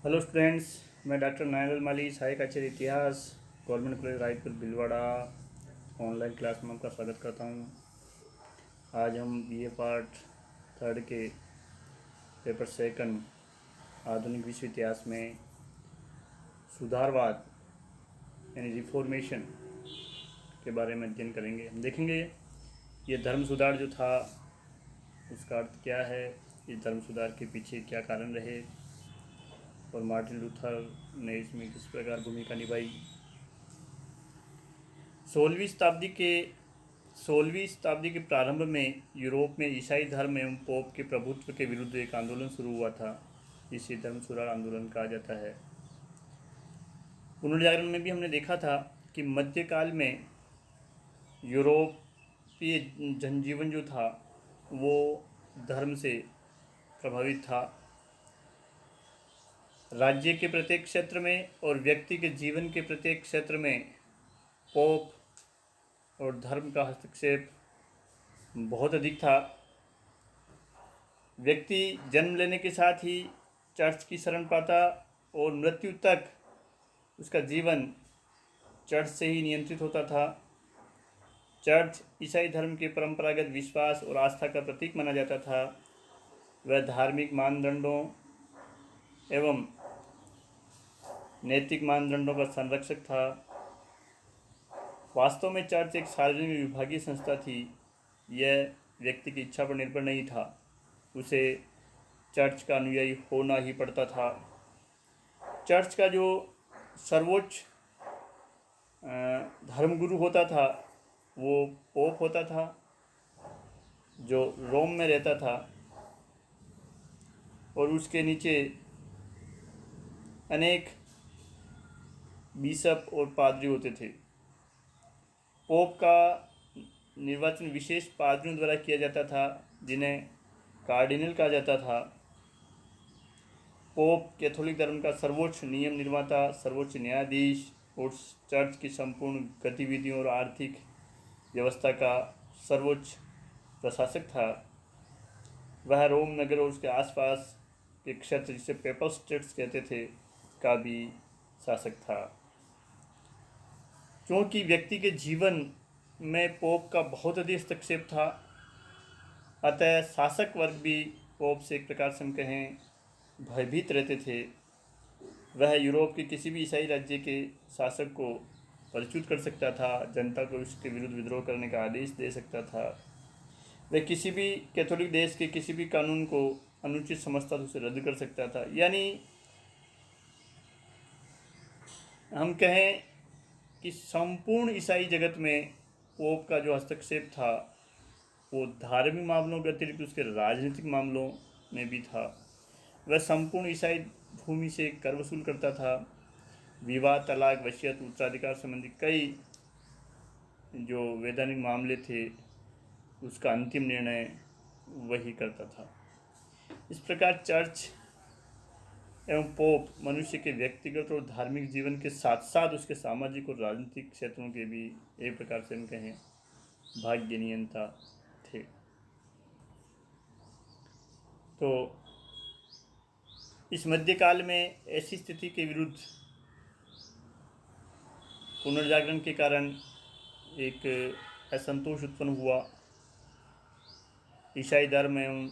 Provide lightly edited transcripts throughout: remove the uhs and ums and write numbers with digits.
Hello students. मैं doctor नायरल माली, सहायक आचार्य इतिहास, government college Raipur Bhilwara, online class में आपका स्वागत करता हूँ। आज हम बीए पार्ट थर्ड के पेपर सेकंड आधुनिक विश्व इतिहास में सुधारवाद यानी रिफॉर्मेशन के बारे में अध्ययन करेंगे। हम देखेंगे ये धर्म सुधार जो था उसका अर्थ क्या है, इस धर्म सुधार के पीछे क्या कारण रहे और मार्टिन लूथर ने इसमें किस प्रकार भूमिका निभाई। 16वीं शताब्दी के प्रारंभ में यूरोप में ईसाई धर्म एवं पोप के प्रभुत्व के विरुद्ध एक आंदोलन शुरू हुआ था। इसे धर्म सुधार आंदोलन कहा जाता है। पुनर्जागरण में भी हमने देखा था कि मध्यकाल में यूरोपीय जनजीवन जो था वो धर्म से प्रभावित था। राज्य के प्रत्येक क्षेत्र में और व्यक्ति के जीवन के प्रत्येक क्षेत्र में पोप और धर्म का हस्तक्षेप बहुत अधिक था। व्यक्ति जन्म लेने के साथ ही चर्च की शरण पाता और मृत्यु तक उसका जीवन चर्च से ही नियंत्रित होता था। चर्च ईसाई धर्म के परंपरागत विश्वास और आस्था का प्रतीक माना जाता था। वह धार्मिक मानदंडों एवं नैतिक मानदंडों का संरक्षक था। वास्तव में चर्च एक सार्वजनिक विभागीय संस्था थी। यह व्यक्ति की इच्छा पर निर्भर नहीं था, उसे चर्च का अनुयायी होना ही पड़ता था। चर्च का जो सर्वोच्च धर्मगुरु होता था वो पोप होता था, जो रोम में रहता था, और उसके नीचे अनेक बिशप और पादरी होते थे। पोप का निर्वाचन विशेष पादरियों द्वारा किया जाता था, जिन्हें कार्डिनल कहा जाता था। पोप कैथोलिक धर्म का सर्वोच्च नियम निर्माता, सर्वोच्च न्यायाधीश और चर्च की संपूर्ण गतिविधियों और आर्थिक व्यवस्था का सर्वोच्च प्रशासक था। वह रोम नगर और उसके आसपास के क्षेत्र, जिसे पेपल स्टेट्स कहते थे, का भी शासक था। क्योंकि व्यक्ति के जीवन में पोप का बहुत अधिक हस्तक्षेप था, अतः शासक वर्ग भी पोप से एक प्रकार से हम कहें भयभीत रहते थे। वह यूरोप के किसी भी ईसाई राज्य के शासक को परिच्युत कर सकता था, जनता को उसके विरुद्ध विद्रोह करने का आदेश दे सकता था। वह किसी भी कैथोलिक देश के किसी भी कानून को अनुचित समझता तो उसे रद्द कर सकता था। यानी हम कहें कि संपूर्ण ईसाई जगत में पोप का जो हस्तक्षेप था वो धार्मिक मामलों के अतिरिक्त उसके राजनीतिक मामलों में भी था। वह संपूर्ण ईसाई भूमि से कर वसूल करता था। विवाह, तलाक, वसीयत, उत्तराधिकार संबंधी कई जो वैधानिक मामले थे उसका अंतिम निर्णय वही करता था। इस प्रकार चर्च एवं पोप मनुष्य के व्यक्तिगत और धार्मिक जीवन के साथ साथ उसके सामाजिक और राजनीतिक क्षेत्रों के भी एक प्रकार से हम कहें भाग्य नियंता थे। तो इस मध्यकाल में ऐसी स्थिति के विरुद्ध पुनर्जागरण के कारण एक असंतोष उत्पन्न हुआ। ईसाई धर्म एवं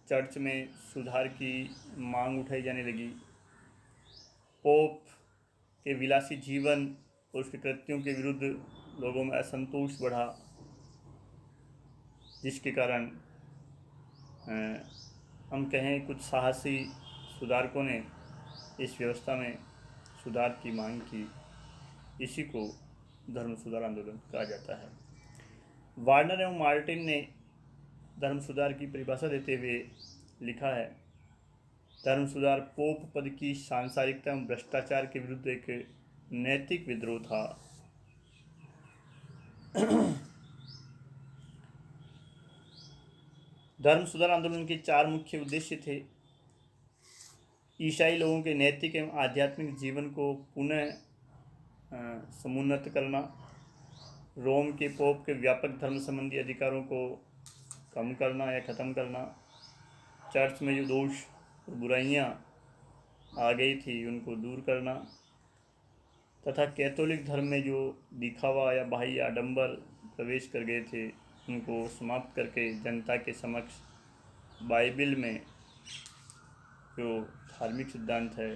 चर्च में सुधार की मांग उठाई जाने लगी। पोप के विलासी जीवन और उसके कृत्यों के विरुद्ध लोगों में असंतोष बढ़ा, जिसके कारण हम कहें कुछ साहसी सुधारकों ने इस व्यवस्था में सुधार की मांग की। इसी को धर्म सुधार आंदोलन कहा जाता है। वार्नर एवं मार्टिन ने धर्म सुधार की परिभाषा देते हुए लिखा है, धर्म सुधार पोप पद की सांसारिकता एवं भ्रष्टाचार के विरुद्ध एक नैतिक विद्रोह था। धर्म सुधार आंदोलन के 4 मुख्य उद्देश्य थे। ईसाई लोगों के नैतिक एवं आध्यात्मिक जीवन को पुनः समुन्नत करना, रोम के पोप के व्यापक धर्म संबंधी अधिकारों को कम करना या ख़त्म करना, चर्च में जो दोष और बुराइयाँ आ गई थी उनको दूर करना तथा कैथोलिक धर्म में जो दिखावा या बाह्य आडंबर प्रवेश कर गए थे उनको समाप्त करके जनता के समक्ष बाइबिल में जो धार्मिक सिद्धांत है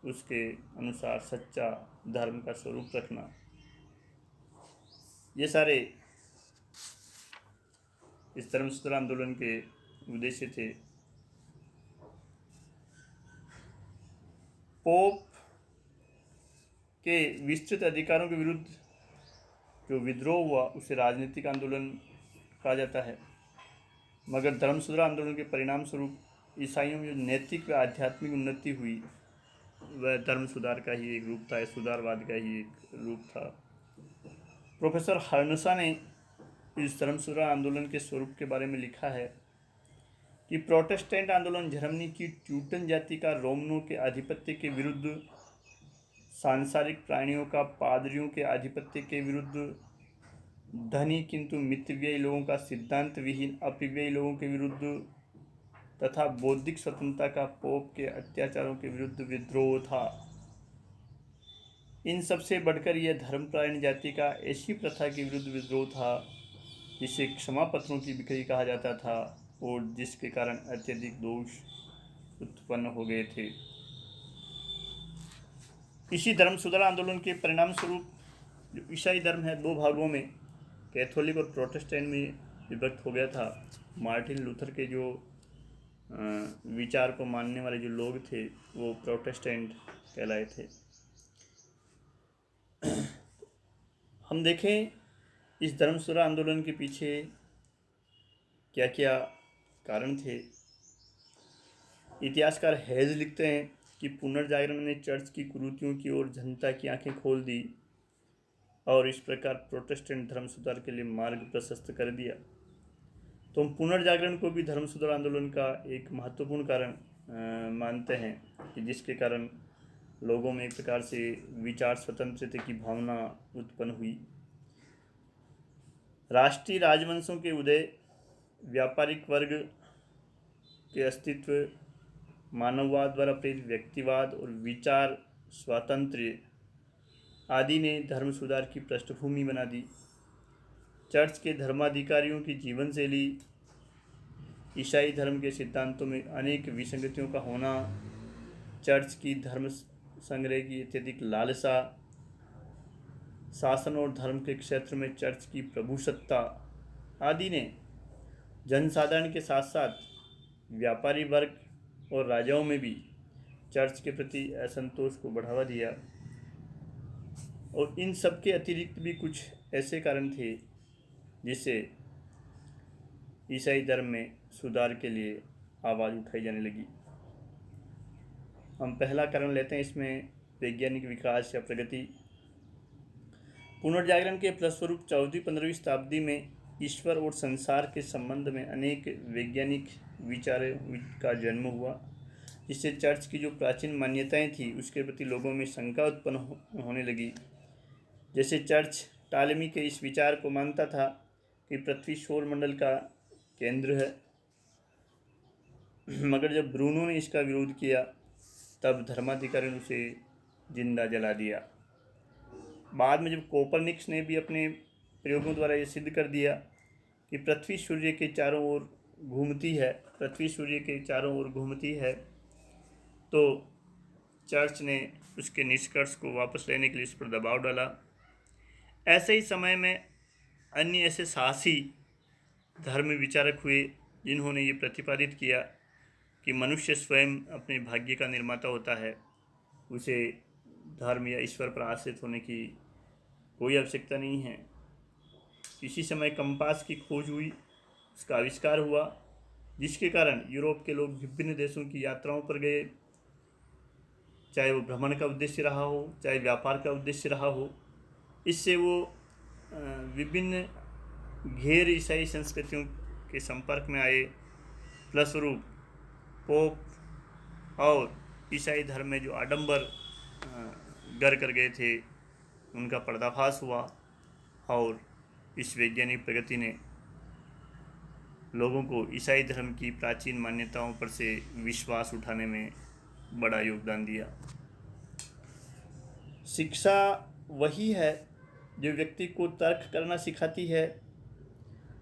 उसके अनुसार सच्चा धर्म का स्वरूप रखना, ये सारे इस धर्म सूत्र आंदोलन के उद्देश्य थे। पोप के विस्तृत अधिकारों के विरुद्ध जो विद्रोह हुआ उसे राजनीतिक आंदोलन कहा जाता है, मगर धर्म सुधार आंदोलन के परिणाम स्वरूप ईसाइयों में जो नैतिक व आध्यात्मिक उन्नति हुई वह धर्म सुधार का ही एक रूप था, सुधारवाद का ही एक रूप था। प्रोफेसर हर्नसा ने इस धर्म सुधार आंदोलन के स्वरूप के बारे में लिखा है कि प्रोटेस्टेंट आंदोलन जर्मनी की ट्यूटन जाति का रोमनों के आधिपत्य के विरुद्ध, सांसारिक प्राणियों का पादरियों के आधिपत्य के विरुद्ध, धनी किंतु मितव्ययी लोगों का सिद्धांत विहीन अपव्ययी लोगों के विरुद्ध तथा बौद्धिक स्वतंत्रता का पोप के अत्याचारों के विरुद्ध विद्रोह था। इन सबसे बढ़कर यह धर्मपरायण जाति का ऐसी प्रथा के विरुद्ध विद्रोह था जिसे क्षमा पत्रों की बिक्री कहा जाता था और जिसके कारण अत्यधिक दोष उत्पन्न हो गए थे। इसी धर्म सुधार आंदोलन के परिणाम स्वरूप जो ईसाई धर्म है दो भागों में, कैथोलिक और प्रोटेस्टेंट में विभक्त हो गया था। मार्टिन लूथर के जो विचार को मानने वाले जो लोग थे वो प्रोटेस्टेंट कहलाए थे। हम देखें इस धर्म सुधार आंदोलन के पीछे क्या क्या कारण थे। इतिहासकार हेज लिखते हैं कि पुनर्जागरण ने चर्च की कुरीतियों की ओर जनता की आंखें खोल दी और इस प्रकार प्रोटेस्टेंट धर्म सुधार के लिए मार्ग प्रशस्त कर दिया। तो हम पुनर्जागरण को भी धर्म सुधार आंदोलन का एक महत्वपूर्ण कारण मानते हैं कि जिसके कारण लोगों में एक प्रकार से विचार स्वतंत्रता की भावना उत्पन्न हुई। राष्ट्रीय राजवंशों के उदय, व्यापारिक वर्ग के अस्तित्व, मानववाद द्वारा प्रेरित व्यक्तिवाद और विचार स्वातंत्र्य आदि ने धर्म सुधार की पृष्ठभूमि बना दी। चर्च के धर्माधिकारियों की जीवन शैली, ईसाई धर्म के सिद्धांतों में अनेक विसंगतियों का होना, चर्च की धर्म संग्रह की अत्यधिक लालसा, शासन और धर्म के क्षेत्र में चर्च की प्रभुसत्ता आदि ने जनसाधारण के साथ साथ व्यापारी वर्ग और राजाओं में भी चर्च के प्रति असंतोष को बढ़ावा दिया। और इन सब के अतिरिक्त भी कुछ ऐसे कारण थे जिससे ईसाई धर्म में सुधार के लिए आवाज़ उठाई जाने लगी। हम पहला कारण लेते हैं इसमें वैज्ञानिक विकास या प्रगति। पुनर्जागरण के फलस्वरूप 14वीं-15वीं शताब्दी में ईश्वर और संसार के संबंध में अनेक वैज्ञानिक विचारों का जन्म हुआ, जिससे चर्च की जो प्राचीन मान्यताएं थी उसके प्रति लोगों में शंका उत्पन्न होने लगी। जैसे चर्च टालेमी के इस विचार को मानता था कि पृथ्वी सौरमंडल का केंद्र है, मगर जब ब्रूनो ने इसका विरोध किया तब धर्माधिकारी ने उसे जिंदा जला दिया। बाद में जब कोपरनिकस ने भी अपने प्रयोगों द्वारा ये सिद्ध कर दिया कि पृथ्वी सूर्य के चारों ओर घूमती है, तो चर्च ने उसके निष्कर्ष को वापस लेने के लिए इस पर दबाव डाला। ऐसे ही समय में अन्य ऐसे साहसी धर्म विचारक हुए जिन्होंने ये प्रतिपादित किया कि मनुष्य स्वयं अपने भाग्य का निर्माता होता है, उसे धर्म या ईश्वर पर आश्रित होने की कोई आवश्यकता नहीं है। इसी समय कंपास की खोज हुई, उसका आविष्कार हुआ, जिसके कारण यूरोप के लोग विभिन्न देशों की यात्राओं पर गए, चाहे वो भ्रमण का उद्देश्य रहा हो, चाहे व्यापार का उद्देश्य रहा हो। इससे वो विभिन्न गैर ईसाई संस्कृतियों के संपर्क में आए। फलस्वरूप पोप और ईसाई धर्म में जो आडंबर गर कर गए थे उनका पर्दाफाश हुआ और इस वैज्ञानिक प्रगति ने लोगों को ईसाई धर्म की प्राचीन मान्यताओं पर से विश्वास उठाने में बड़ा योगदान दिया। शिक्षा वही है जो व्यक्ति को तर्क करना सिखाती है।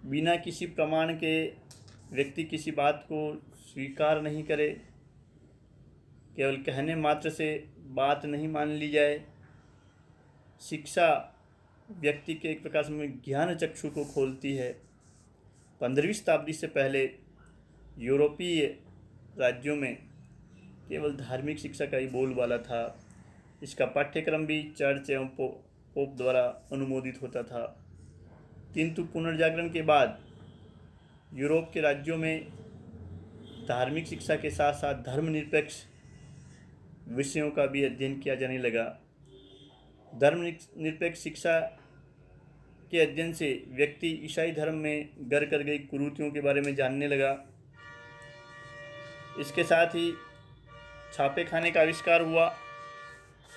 बिना किसी प्रमाण के व्यक्ति किसी बात को स्वीकार नहीं करे, केवल कहने मात्र से बात नहीं मान ली जाए। शिक्षा व्यक्ति के एक प्रकार से ज्ञान चक्षु को खोलती है। 15वीं शताब्दी से पहले यूरोपीय राज्यों में केवल धार्मिक शिक्षा का ही बोलबाला था। इसका पाठ्यक्रम भी चर्च एवं पोप द्वारा अनुमोदित होता था। किंतु पुनर्जागरण के बाद यूरोप के राज्यों में धार्मिक शिक्षा के साथ साथ धर्मनिरपेक्ष विषयों का भी अध्ययन किया जाने लगा। धर्मनिरपेक्ष शिक्षा के अध्ययन से व्यक्ति ईसाई धर्म में गर कर गई कुरीतियों के बारे में जानने लगा। इसके साथ ही छापे खाने का आविष्कार हुआ।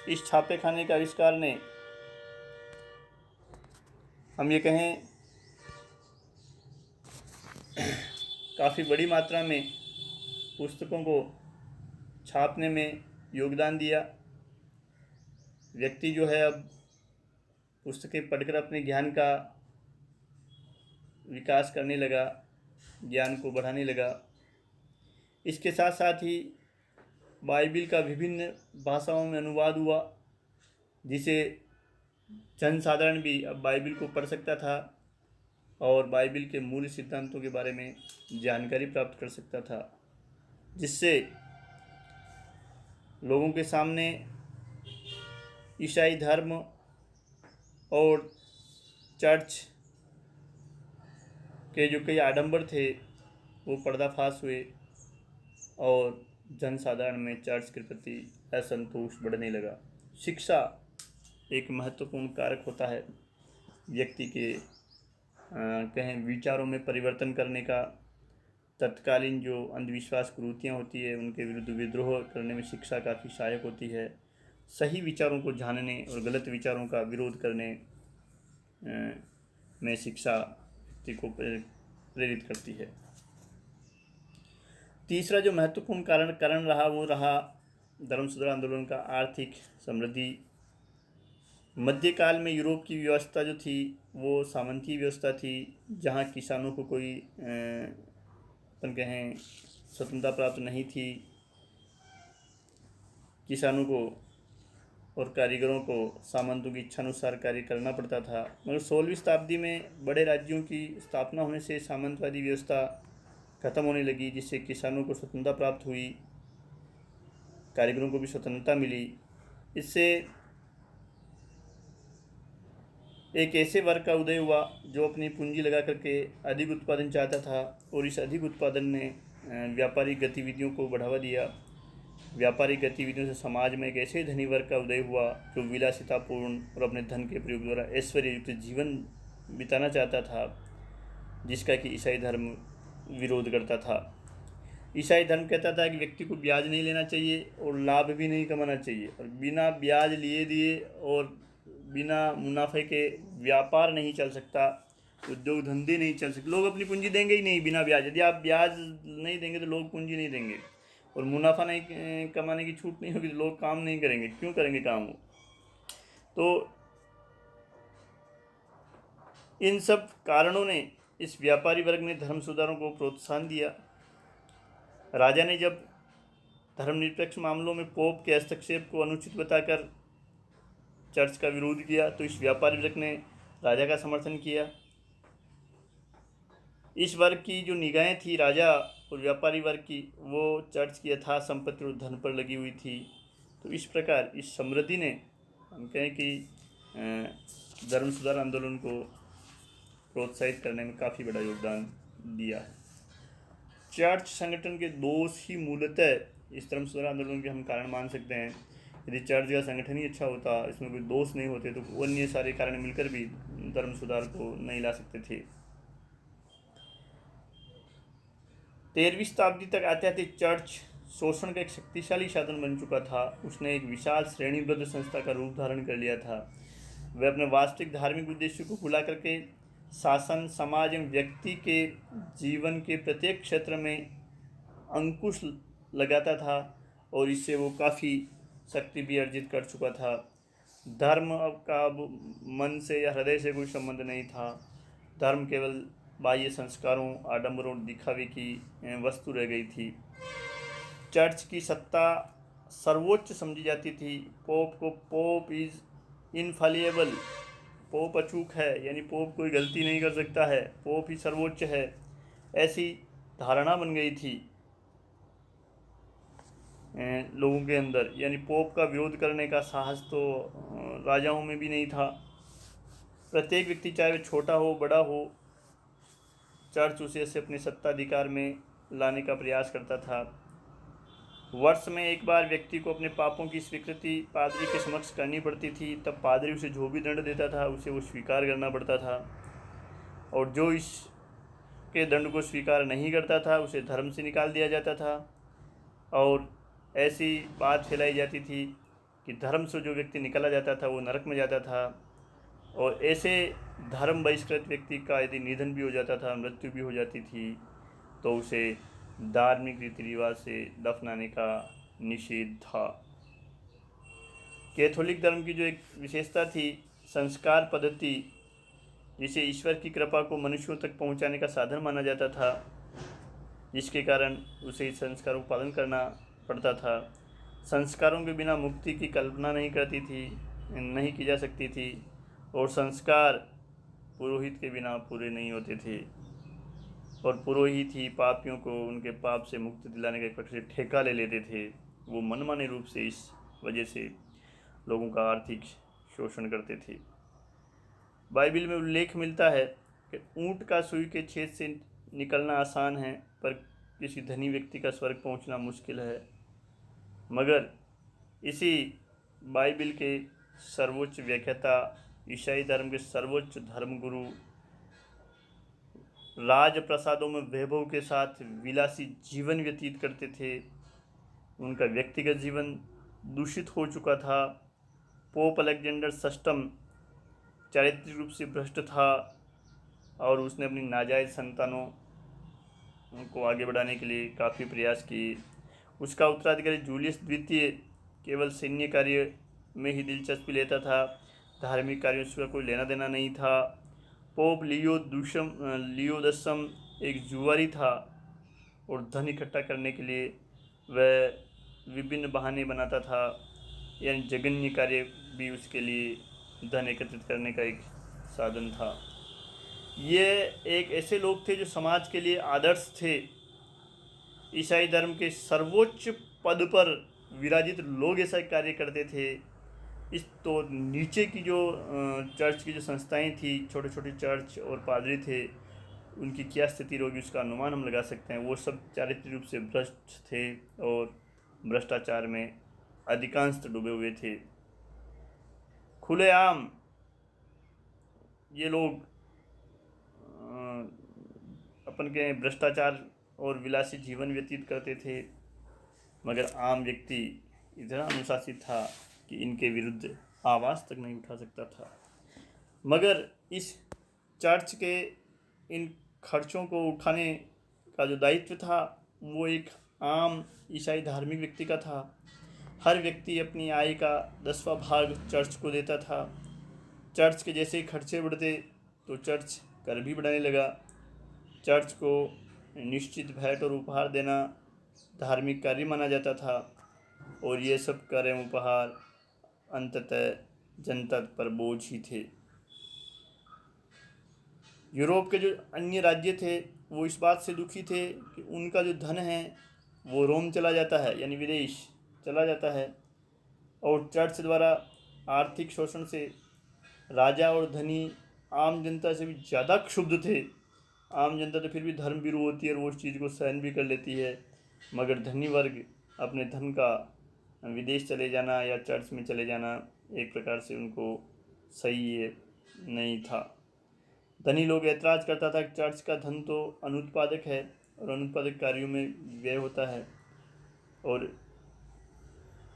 इस छापे खाने के आविष्कार ने हम ये कहें काफ़ी बड़ी मात्रा में पुस्तकों को छापने में योगदान दिया। व्यक्ति जो है अब पुस्तकें पढ़कर अपने ज्ञान का विकास करने लगा, ज्ञान को बढ़ाने लगा। इसके साथ साथ ही बाइबिल का विभिन्न भाषाओं में अनुवाद हुआ, जिसे जनसाधारण भी अब बाइबिल को पढ़ सकता था और बाइबिल के मूल सिद्धांतों के बारे में जानकारी प्राप्त कर सकता था, जिससे लोगों के सामने ईसाई धर्म और चर्च के जो कई आडंबर थे वो पर्दाफाश हुए और जनसाधारण में चर्च के प्रति असंतोष बढ़ने लगा। शिक्षा एक महत्वपूर्ण कारक होता है व्यक्ति के कहें विचारों में परिवर्तन करने का। तत्कालीन जो अंधविश्वास कुरीतियाँ होती है उनके विरुद्ध विद्रोह करने में शिक्षा काफ़ी सहायक होती है। सही विचारों को जानने और गलत विचारों का विरोध करने में शिक्षा व्यक्ति को प्रेरित करती है। तीसरा जो महत्वपूर्ण कारण रहा वो रहा धर्म सुधार आंदोलन का आर्थिक समृद्धि। मध्यकाल में यूरोप की व्यवस्था जो थी वो सामंती व्यवस्था थी, जहाँ किसानों को कोई अपन कहें स्वतंत्रता प्राप्त नहीं थी। किसानों को और कारीगरों को सामंतों की इच्छानुसार कार्य करना पड़ता था। मगर 16वीं शताब्दी में बड़े राज्यों की स्थापना होने से सामंतवादी व्यवस्था खत्म होने लगी, जिससे किसानों को स्वतंत्रता प्राप्त हुई, कारीगरों को भी स्वतंत्रता मिली। इससे एक ऐसे वर्ग का उदय हुआ जो अपनी पूंजी लगा करके अधिक उत्पादन चाहता था, और इस अधिक उत्पादन ने व्यापारिक गतिविधियों को बढ़ावा दिया। व्यापारिक गतिविधियों से समाज में एक ऐसे धनी वर्ग का उदय हुआ जो विलासितापूर्ण और अपने धन के प्रयोग द्वारा ऐश्वर्य युक्त जीवन बिताना चाहता था, जिसका कि ईसाई धर्म विरोध करता था। ईसाई धर्म कहता था कि व्यक्ति को ब्याज नहीं लेना चाहिए और लाभ भी नहीं कमाना चाहिए, और बिना ब्याज लिए दिए और बिना मुनाफे के व्यापार नहीं चल सकता, उद्योग धंधे नहीं चल सकते। लोग अपनी पूंजी देंगे ही नहीं बिना ब्याज। यदि आप ब्याज नहीं देंगे तो लोग पूंजी नहीं देंगे, और मुनाफा नहीं कमाने की छूट नहीं होगी तो लोग काम नहीं करेंगे। क्यों करेंगे काम वो? तो इन सब कारणों ने इस व्यापारी वर्ग ने धर्म सुधारों को प्रोत्साहन दिया। राजा ने जब धर्मनिरपेक्ष मामलों में पोप के हस्तक्षेप को अनुचित बताकर चर्च का विरोध किया, तो इस व्यापारी वर्ग ने राजा का समर्थन किया। इस वर्ग की जो निगाहें थी राजा और व्यापारी वर्ग की, वो चर्च की यथार्थ संपत्ति और धन पर लगी हुई थी। तो इस प्रकार इस समृद्धि ने, हम कहें कि धर्म सुधार आंदोलन को प्रोत्साहित करने में काफ़ी बड़ा योगदान दिया है। चर्च संगठन के दोष ही मूलतः इस धर्म सुधार आंदोलन के हम कारण मान सकते हैं। यदि चर्च का संगठन ही अच्छा होता, इसमें कोई दोष नहीं होते, तो अन्य सारे कारण मिलकर भी धर्म सुधार को नहीं ला सकते थे। 13वीं शताब्दी तक आते आते चर्च शोषण का एक शक्तिशाली साधन बन चुका था। उसने एक विशाल श्रेणीबद्ध संस्था का रूप धारण कर लिया था। वह अपने वास्तविक धार्मिक उद्देश्य को भुला करके शासन, समाज एवं व्यक्ति के जीवन के प्रत्येक क्षेत्र में अंकुश लगाता था और इससे वो काफ़ी शक्ति भी अर्जित कर चुका था। धर्म का अब मन से या हृदय से कोई संबंध नहीं था। धर्म केवल बाह्य संस्कारों, आडंबरों, दिखावे की वस्तु रह गई थी। चर्च की सत्ता सर्वोच्च समझी जाती थी। पोप को पोप इज इनफालिएबल, पोप अचूक है, यानी पोप कोई गलती नहीं कर सकता है, पोप ही सर्वोच्च है, ऐसी धारणा बन गई थी लोगों के अंदर। यानी पोप का विरोध करने का साहस तो राजाओं में भी नहीं था। प्रत्येक व्यक्ति, चाहे वह छोटा हो बड़ा हो, चर्च उसे से अपने सत्ताधिकार में लाने का प्रयास करता था। वर्ष में एक बार व्यक्ति को अपने पापों की स्वीकृति पादरी के समक्ष करनी पड़ती थी। तब पादरी उसे जो भी दंड देता था उसे वो स्वीकार करना पड़ता था, और जो इसके दंड को स्वीकार नहीं करता था उसे धर्म से निकाल दिया जाता था। और ऐसी बात फैलाई जाती थी कि धर्म से जो व्यक्ति निकाला जाता था वो नरक में जाता था, और ऐसे धर्म बहिष्कृत व्यक्ति का यदि निधन भी हो जाता था, मृत्यु भी हो जाती थी, तो उसे धार्मिक रीति रिवाज से दफनाने का निषेध था। कैथोलिक धर्म की जो एक विशेषता थी, संस्कार पद्धति, जिसे ईश्वर की कृपा को मनुष्यों तक पहुंचाने का साधन माना जाता था, जिसके कारण उसे इस संस्कारों का पालन करना पड़ता था। संस्कारों के बिना मुक्ति की कल्पना नहीं की जा सकती थी, और संस्कार पुरोहित के बिना पूरे नहीं होते थे, और पुरोहित ही पापियों को उनके पाप से मुक्ति दिलाने का एक प्रकार से ठेका ले लेते थे। वो मनमाने रूप से इस वजह से लोगों का आर्थिक शोषण करते थे। बाइबिल में उल्लेख मिलता है कि ऊंट का सुई के छेद से निकलना आसान है, पर किसी धनी व्यक्ति का स्वर्ग पहुंचना मुश्किल है। मगर इसी बाइबिल के सर्वोच्च व्याख्याता, ईसाई धर्म के सर्वोच्च धर्मगुरु राजप्रसादों में वैभव के साथ विलासी जीवन व्यतीत करते थे। उनका व्यक्तिगत जीवन दूषित हो चुका था। पोप अलेक्जेंडर षष्ठम चारित्रिक रूप से भ्रष्ट था, और उसने अपनी नाजायज़ संतानों को आगे बढ़ाने के लिए काफ़ी प्रयास किए। उसका उत्तराधिकारी जूलियस द्वितीय केवल सैन्य कार्य में ही दिलचस्पी लेता था, धार्मिक कार्यों से कोई लेना देना नहीं था। पोप लियो दसम एक जुआरी था, और धन इकट्ठा करने के लिए वह विभिन्न बहाने बनाता था, यानी जघन्य कार्य भी उसके लिए धन एकत्रित करने का एक साधन था। ये एक ऐसे लोग थे जो समाज के लिए आदर्श थे। ईसाई धर्म के सर्वोच्च पद पर विराजित लोग ऐसा कार्य करते थे। इस तो नीचे की जो चर्च की जो संस्थाएं थी, छोटे छोटे चर्च और पादरी थे, उनकी क्या स्थिति होगी उसका अनुमान हम लगा सकते हैं। वो सब चारित्रिक रूप से भ्रष्ट थे और भ्रष्टाचार में अधिकांशतः डूबे हुए थे। खुलेआम ये लोग अपन के भ्रष्टाचार और विलासी जीवन व्यतीत करते थे, मगर आम व्यक्ति इतना अनुशासित था कि इनके विरुद्ध आवाज़ तक नहीं उठा सकता था। मगर इस चर्च के इन खर्चों को उठाने का जो दायित्व था वो एक आम ईसाई धार्मिक व्यक्ति का था। हर व्यक्ति अपनी आय का 10वां भाग चर्च को देता था। चर्च के जैसे ही खर्चे बढ़ते तो चर्च कर भी बढ़ाने लगा। चर्च को निश्चित भेंट और उपहार देना धार्मिक कार्य माना जाता था, और ये सब कर एवं उपहार अंततः जनता पर बोझ ही थे। यूरोप के जो अन्य राज्य थे वो इस बात से दुखी थे कि उनका जो धन है वो रोम चला जाता है, यानी विदेश चला जाता है, और चर्च द्वारा आर्थिक शोषण से राजा और धनी आम जनता से भी ज़्यादा क्षुब्ध थे। आम जनता तो फिर भी धर्मभीरू होती है और वो उस चीज़ को सहन भी कर लेती है, मगर धनी वर्ग अपने धन का विदेश चले जाना या चर्च में चले जाना एक प्रकार से उनको सही नहीं था। धनी लोग ऐतराज़ करता था कि चर्च का धन तो अनुत्पादक है और अनुत्पादक कार्यों में व्यय होता है, और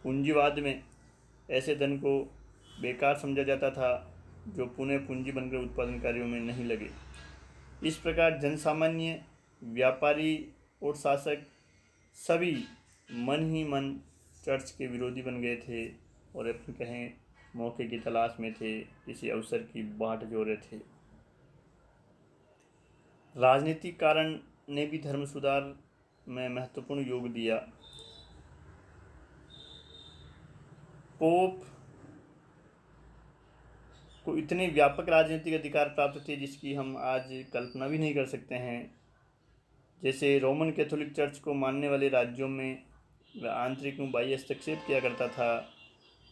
पूंजीवाद में ऐसे धन को बेकार समझा जाता था जो पुनः पूंजी बनकर उत्पादन कार्यों में नहीं लगे। इस प्रकार जनसामान्य, व्यापारी और शासक सभी मन ही मन चर्च के विरोधी बन गए थे और अपने कहें मौके की तलाश में थे, किसी अवसर की बाट जो रहे थे। राजनीतिक कारण ने भी धर्म सुधार में महत्वपूर्ण योग दिया। पोप को इतने व्यापक राजनीतिक अधिकार प्राप्त थे जिसकी हम आज कल्पना भी नहीं कर सकते हैं। जैसे रोमन कैथोलिक चर्च को मानने वाले राज्यों में वह आंतरिक एवं बाह्य हस्तक्षेप किया करता था।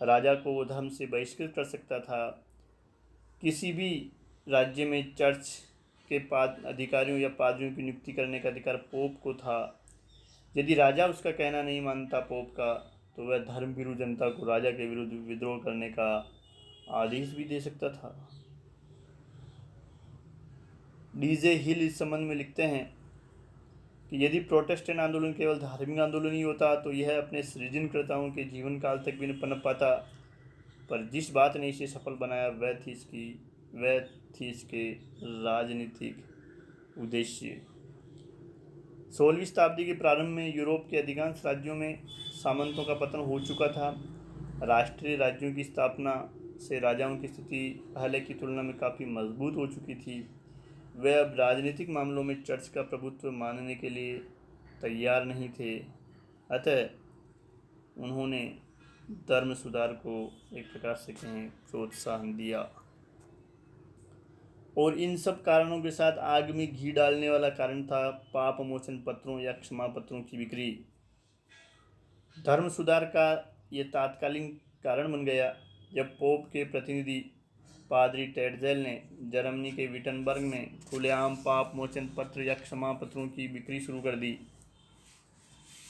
राजा को वो धर्म से बहिष्कृत कर सकता था। किसी भी राज्य में चर्च के अधिकारियों या पादरियों की नियुक्ति करने का अधिकार पोप को था। यदि राजा उसका कहना नहीं मानता पोप का, तो वह धर्मभीरू जनता को राजा के विरुद्ध विद्रोह करने का आदेश भी दे सकता था। डीजे हिल इस संबंध में लिखते हैं कि यदि प्रोटेस्टेंट आंदोलन केवल धार्मिक आंदोलन ही होता तो यह अपने सृजनकर्ताओं के जीवन काल तक भी न पनप पाता। पर जिस बात ने इसे सफल बनाया वह थी इसके राजनीतिक उद्देश्य। 16वीं शताब्दी के प्रारंभ में यूरोप के अधिकांश राज्यों में सामंतों का पतन हो चुका था। राष्ट्रीय राज्यों की स्थापना से राजाओं की स्थिति पहले की तुलना में काफ़ी मजबूत हो चुकी थी। वे अब राजनीतिक मामलों में चर्च का प्रभुत्व मानने के लिए तैयार नहीं थे। अतः उन्होंने धर्म सुधार को एक प्रकार से कहें प्रोत्साहन दिया। और इन सब कारणों के साथ आग में घी डालने वाला कारण था पाप मोचन पत्रों या क्षमा पत्रों की बिक्री। धर्म सुधार का ये तात्कालिक कारण बन गया जब पोप के प्रतिनिधि पादरी टेडजेल ने जर्मनी के विटनबर्ग में खुलेआम पाप मोचन पत्र या क्षमा पत्रों की बिक्री शुरू कर दी।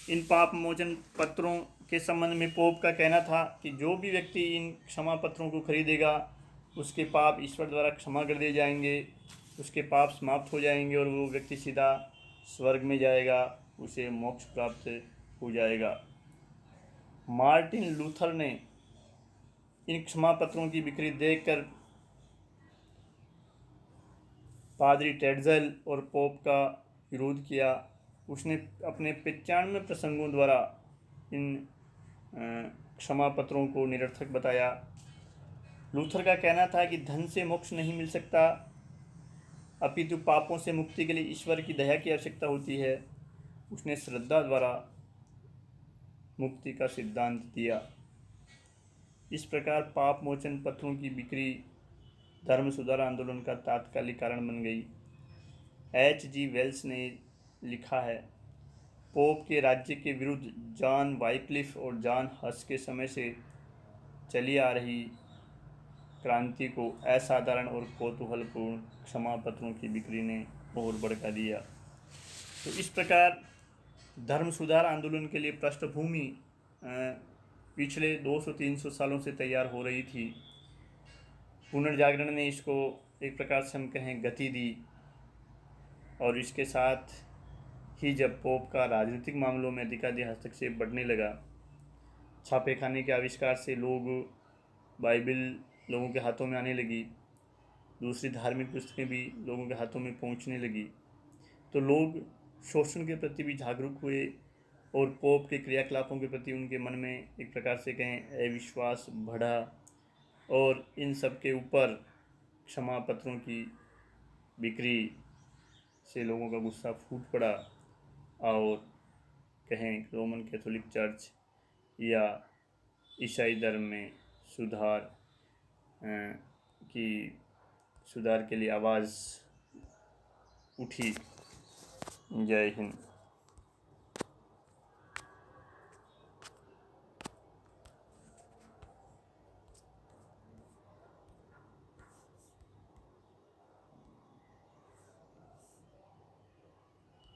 इन पाप मोचन पत्रों के संबंध में पोप का कहना था कि जो भी व्यक्ति इन क्षमा पत्रों को खरीदेगा उसके पाप ईश्वर द्वारा क्षमा कर दिए जाएंगे, उसके पाप समाप्त हो जाएंगे और वो व्यक्ति सीधा स्वर्ग में जाएगा, उसे मोक्ष प्राप्त हो जाएगा। मार्टिन लूथर ने इन क्षमा पत्रों की बिक्री देखकर पादरी टेडजेल और पोप का विरोध किया। उसने अपने 95 प्रसंगों द्वारा इन क्षमा पत्रों को निरर्थक बताया। लूथर का कहना था कि धन से मोक्ष नहीं मिल सकता, अपितु पापों से मुक्ति के लिए ईश्वर की दया की आवश्यकता होती है। उसने श्रद्धा द्वारा मुक्ति का सिद्धांत दिया। इस प्रकार पाप मोचन पत्रों की बिक्री धर्म सुधार आंदोलन का तात्कालिक कारण बन गई। H.G. वेल्स ने लिखा है, पोप के राज्य के विरुद्ध जॉन वाइक्लिफ और जॉन हस के समय से चली आ रही क्रांति को असाधारण और कौतूहलपूर्ण क्षमा पत्रों की बिक्री ने और भड़का दिया। तो इस प्रकार धर्म सुधार आंदोलन के लिए पृष्ठभूमि पिछले 200-300 सालों से तैयार हो रही थी। पुनर्जागरण ने इसको एक प्रकार से हम कहें गति दी और इसके साथ ही जब पोप का राजनीतिक मामलों में अधिकाधिक हस्तक्षेप बढ़ने लगा, छापे खाने के आविष्कार से बाइबिल लोगों के हाथों में आने लगी, दूसरी धार्मिक पुस्तकें भी लोगों के हाथों में पहुंचने लगी, तो लोग शोषण के प्रति भी जागरूक हुए और पोप के क्रियाकलापों के प्रति उनके मन में एक प्रकार से कहें अविश्वास बढ़ा और इन सब के ऊपर क्षमा पत्रों की बिक्री से लोगों का गुस्सा फूट पड़ा और कहें रोमन कैथोलिक चर्च या ईसाई धर्म में सुधार के लिए आवाज़ उठी। जय हिंद।